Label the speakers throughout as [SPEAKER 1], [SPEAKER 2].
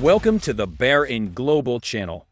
[SPEAKER 1] Welcome to the Bear in Global channel.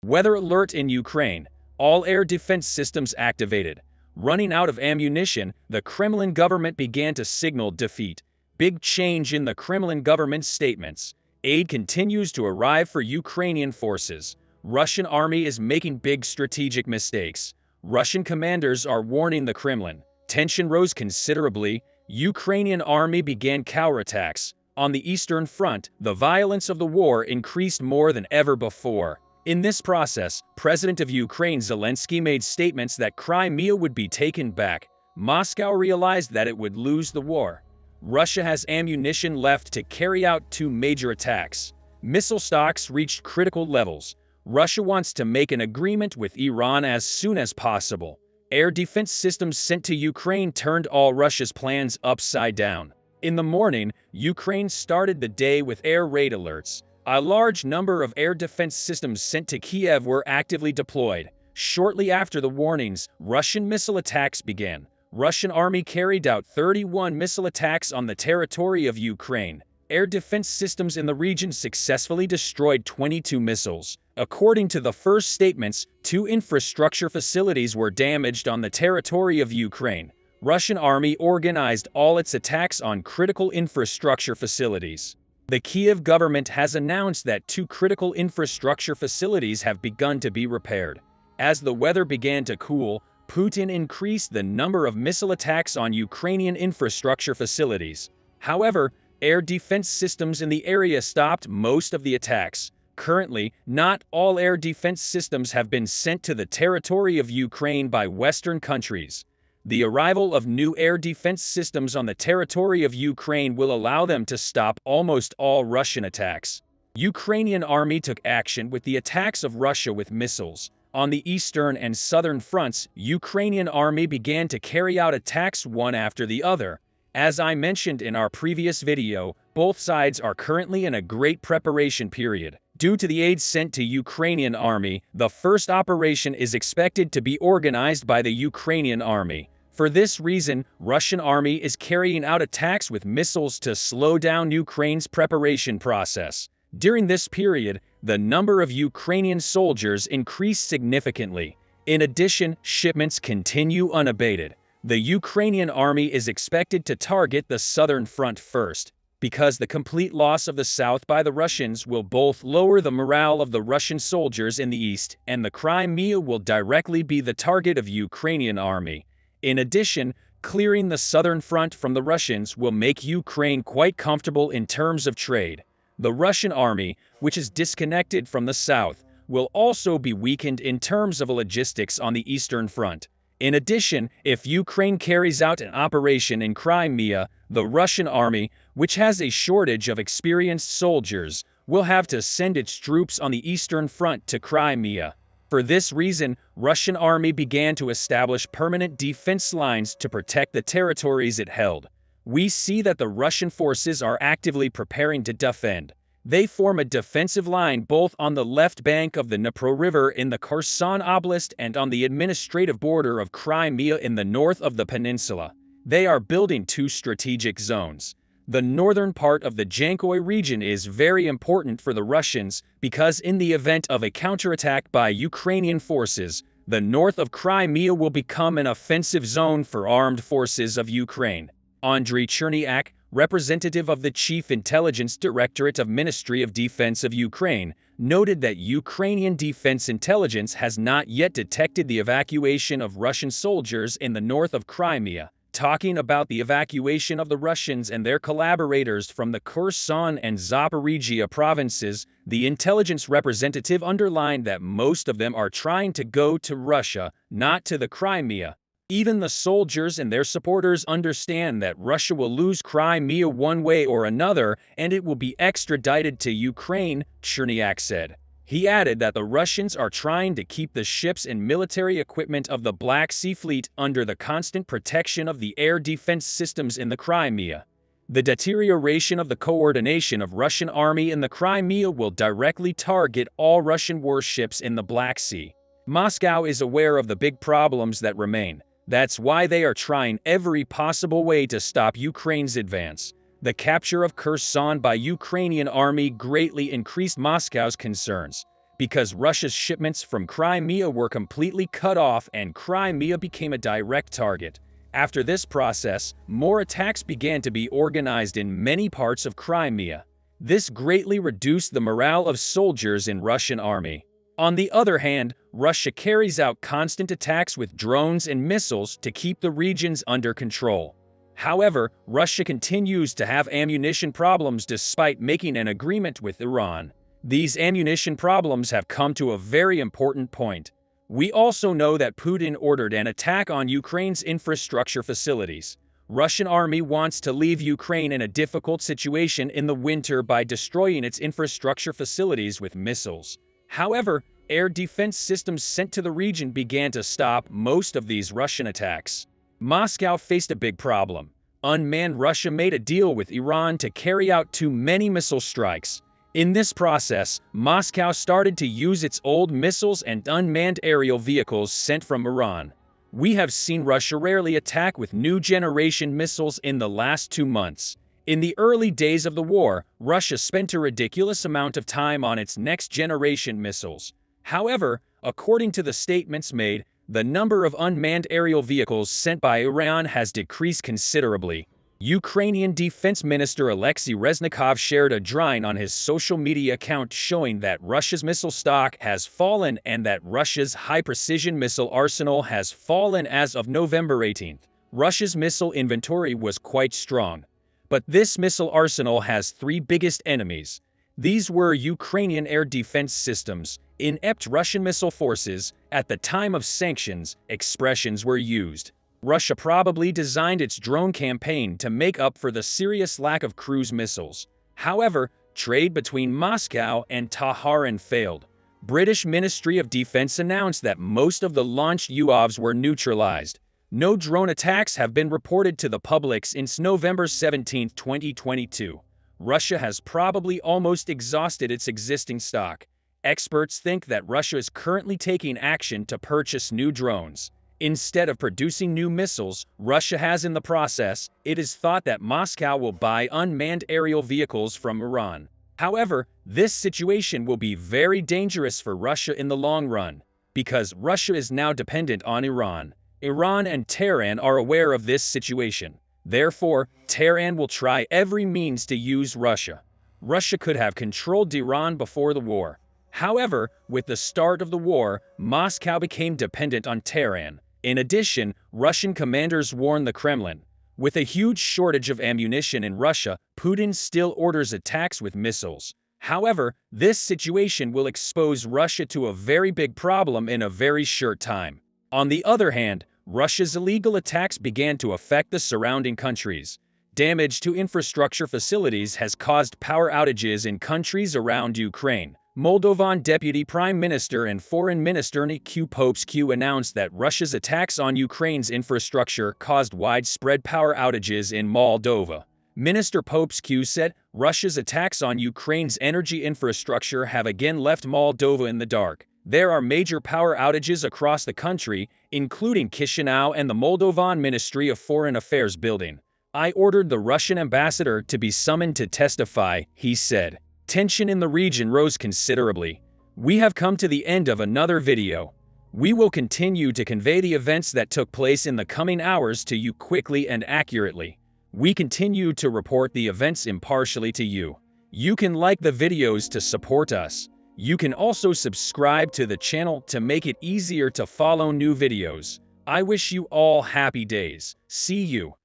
[SPEAKER 1] Weather alert in Ukraine. All air defense systems activated. Running out of ammunition, the Kremlin government began to signal defeat. Big change in the Kremlin government's statements. Aid continues to arrive for Ukrainian forces. Russian army is making big strategic mistakes. Russian commanders are warning the Kremlin. Tension rose considerably. Ukrainian army began counterattacks. On the Eastern Front, the violence of the war increased more than ever before. In this process, President of Ukraine Zelensky made statements that Crimea would be taken back. Moscow realized that it would lose the war. Russia has ammunition left to carry out two major attacks. Missile stocks reached critical levels. Russia wants to make an agreement with Iran as soon as possible. Air defense systems sent to Ukraine turned all Russia's plans upside down. In the morning, Ukraine started the day with air raid alerts. A large number of air defense systems sent to Kiev were actively deployed. Shortly after the warnings, Russian missile attacks began. Russian army carried out 31 missile attacks on the territory of Ukraine. Air defense systems in the region successfully destroyed 22 missiles. According to the first statements, 2 infrastructure facilities were damaged on the territory of Ukraine. Russian army organized all its attacks on critical infrastructure facilities. The Kiev government has announced that 2 critical infrastructure facilities have begun to be repaired. As the weather began to cool, Putin increased the number of missile attacks on Ukrainian infrastructure facilities. However, air defense systems in the area stopped most of the attacks. Currently, not all air defense systems have been sent to the territory of Ukraine by Western countries. The arrival of new air defense systems on the territory of Ukraine will allow them to stop almost all Russian attacks. Ukrainian army took action with the attacks of Russia with missiles. On the eastern and southern fronts, Ukrainian army began to carry out attacks one after the other. As I mentioned in our previous video, both sides are currently in a great preparation period. Due to the aid sent to Ukrainian army, the first operation is expected to be organized by the Ukrainian army. For this reason, Russian army is carrying out attacks with missiles to slow down Ukraine's preparation process. During this period, the number of Ukrainian soldiers increased significantly. In addition, shipments continue unabated. The Ukrainian army is expected to target the southern front first, because the complete loss of the south by the Russians will both lower the morale of the Russian soldiers in the east, and the Crimea will directly be the target of Ukrainian army. In addition, clearing the southern front from the Russians will make Ukraine quite comfortable in terms of trade. The Russian army, which is disconnected from the south, will also be weakened in terms of logistics on the eastern front. In addition, if Ukraine carries out an operation in Crimea, the Russian army, which has a shortage of experienced soldiers, will have to send its troops on the eastern front to Crimea. For this reason, Russian army began to establish permanent defense lines to protect the territories it held. We see that the Russian forces are actively preparing to defend. They form a defensive line both on the left bank of the Dnipro River in the Kherson Oblast and on the administrative border of Crimea in the north of the peninsula. They are building 2 strategic zones. The northern part of the Jankoy region is very important for the Russians because in the event of a counterattack by Ukrainian forces, the north of Crimea will become an offensive zone for armed forces of Ukraine. Andriy Chernyak, representative of the Chief Intelligence Directorate of Ministry of Defense of Ukraine, noted that Ukrainian defense intelligence has not yet detected the evacuation of Russian soldiers in the north of Crimea. Talking about the evacuation of the Russians and their collaborators from the Kherson and Zaporizhia provinces, the intelligence representative underlined that most of them are trying to go to Russia, not to the Crimea. Even the soldiers and their supporters understand that Russia will lose Crimea one way or another and it will be extradited to Ukraine, Chernyak said. He added that the Russians are trying to keep the ships and military equipment of the Black Sea Fleet under the constant protection of the air defense systems in the Crimea. The deterioration of the coordination of Russian army in the Crimea will directly target all Russian warships in the Black Sea. Moscow is aware of the big problems that remain. That's why they are trying every possible way to stop Ukraine's advance. The capture of Kherson by Ukrainian army greatly increased Moscow's concerns, because Russia's shipments from Crimea were completely cut off and Crimea became a direct target. After this process, more attacks began to be organized in many parts of Crimea. This greatly reduced the morale of soldiers in Russian army. On the other hand, Russia carries out constant attacks with drones and missiles to keep the regions under control. However, Russia continues to have ammunition problems despite making an agreement with Iran. These ammunition problems have come to a very important point. We also know that Putin ordered an attack on Ukraine's infrastructure facilities. Russian army wants to leave Ukraine in a difficult situation in the winter by destroying its infrastructure facilities with missiles. However, air defense systems sent to the region began to stop most of these Russian attacks. Moscow faced a big problem. Unmanned Russia made a deal with Iran to carry out too many missile strikes. In this process, Moscow started to use its old missiles and unmanned aerial vehicles sent from Iran. We have seen Russia rarely attack with new generation missiles in the last 2 months. In the early days of the war, Russia spent a ridiculous amount of time on its next generation missiles. However, according to the statements made, the number of unmanned aerial vehicles sent by Iran has decreased considerably. Ukrainian Defense Minister Alexei Reznikov shared a drawing on his social media account showing that Russia's missile stock has fallen and that Russia's high-precision missile arsenal has fallen as of November 18. Russia's missile inventory was quite strong. But this missile arsenal has 3 biggest enemies. These were Ukrainian air defense systems, inept Russian missile forces. At the time of sanctions, expressions were used. Russia probably designed its drone campaign to make up for the serious lack of cruise missiles. However, trade between Moscow and Tehran failed. British Ministry of Defense announced that most of the launched UAVs were neutralized. No drone attacks have been reported to the public since November 17, 2022. Russia has probably almost exhausted its existing stock. Experts think that Russia is currently taking action to purchase new drones. Instead of producing new missiles, Russia has in the process. It is thought that Moscow will buy unmanned aerial vehicles from Iran. However, this situation will be very dangerous for Russia in the long run, because Russia is now dependent on Iran. Iran and Tehran are aware of this situation. Therefore, Tehran will try every means to use Russia. Russia could have controlled Iran before the war. However, with the start of the war, Moscow became dependent on Tehran. In addition, Russian commanders warned the Kremlin. With a huge shortage of ammunition in Russia, Putin still orders attacks with missiles. However, this situation will expose Russia to a very big problem in a very short time. On the other hand, Russia's illegal attacks began to affect the surrounding countries. Damage to infrastructure facilities has caused power outages in countries around Ukraine. Moldovan Deputy Prime Minister and Foreign Minister Nicu Popescu announced that Russia's attacks on Ukraine's infrastructure caused widespread power outages in Moldova. Minister Popescu said Russia's attacks on Ukraine's energy infrastructure have again left Moldova in the dark. There are major power outages across the country, including Chisinau and the Moldovan Ministry of Foreign Affairs building. I ordered the Russian ambassador to be summoned to testify, he said. Tension in the region rose considerably. We have come to the end of another video. We will continue to convey the events that took place in the coming hours to you quickly and accurately. We continue to report the events impartially to you. You can like the videos to support us. You can also subscribe to the channel to make it easier to follow new videos. I wish you all happy days. See you.